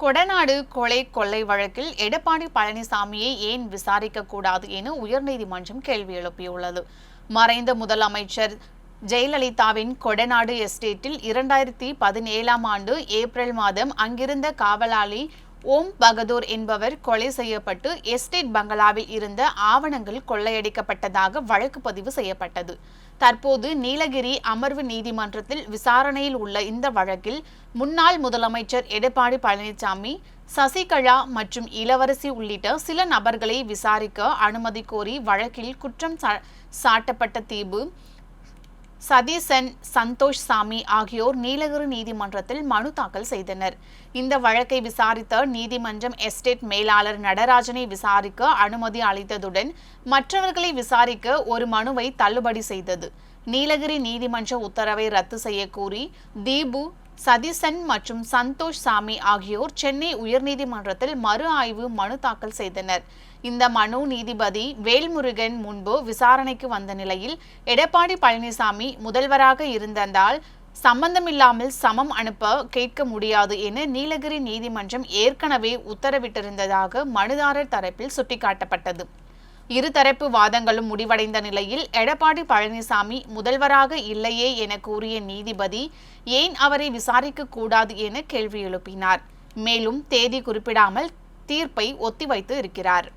கொடநாடு கொள்ளை வழக்கில் எடப்பாடி பழனிசாமியை ஏன் விசாரிக்க கூடாது என உயர்நீதிமன்றம் கேள்வி எழுப்பியுள்ளது. மறைந்த முதலமைச்சர் ஜெயலலிதாவின் கொடநாடு எஸ்டேட்டில் 2017ஆம் ஆண்டு ஏப்ரல் மாதம் அங்கிருந்த காவலாளி ஓம் பகதூர் என்பவர் கொலை செய்யப்பட்டு எஸ்டேட் பங்களாவில் இருந்த ஆவணங்கள் கொள்ளையடிக்கப்பட்டதாக வழக்கு பதிவு செய்யப்பட்டது. தற்போது நீலகிரி அமர்வு நீதிமன்றத்தில் விசாரணையில் உள்ள இந்த வழக்கில் முன்னாள் முதலமைச்சர் எடப்பாடி பழனிசாமி, சசிகலா மற்றும் இளவரசி உள்ளிட்ட சில நபர்களை விசாரிக்க அனுமதி கோரி வழக்கில் குற்றம் சாட்டப்பட்ட தீபு, சதீசன், சந்தோஷ் சாமி ஆகியோர் நீலகிரி நீதிமன்றத்தில் மனு தாக்கல் செய்தனர். இந்த வழக்கை விசாரித்த நீதிமன்றம் எஸ்டேட் மேலாளர் நடராஜனை விசாரிக்க அனுமதி அளித்ததுடன் மற்றவர்களை விசாரிக்க ஒரு மனுவை தள்ளுபடி செய்தது. நீலகிரி நீதிமன்ற உத்தரவை ரத்து செய்ய கோரி தீபு, சதீசன் மற்றும் சந்தோஷ் சாமி ஆகியோர் சென்னை உயர்நீதிமன்றத்தில் மறு ஆய்வு மனு தாக்கல் செய்தனர். இந்த மனு நீதிபதி வேல்முருகன் முன்பு விசாரணைக்கு வந்த நிலையில் எடப்பாடி பழனிசாமி முதல்வராக இருந்ததால் சம்பந்தமில்லாமல் சமம் அனுப்ப கேட்க முடியாது என நீலகிரி நீதிமன்றம் ஏற்கனவே உத்தரவிட்டிருந்ததாக மனுதாரர் தரப்பில் சுட்டிக்காட்டப்பட்டது. இருதரப்பு வாதங்களும் முடிவடைந்த நிலையில் எடப்பாடி பழனிசாமி முதல்வராக இல்லையே என கூறிய நீதிபதி ஏன் அவரை விசாரிக்க கூடாது என கேள்வி எழுப்பினார். மேலும் தேதி குறிப்பிடாமல் தீர்ப்பை ஒத்திவைத்து இருக்கிறார்.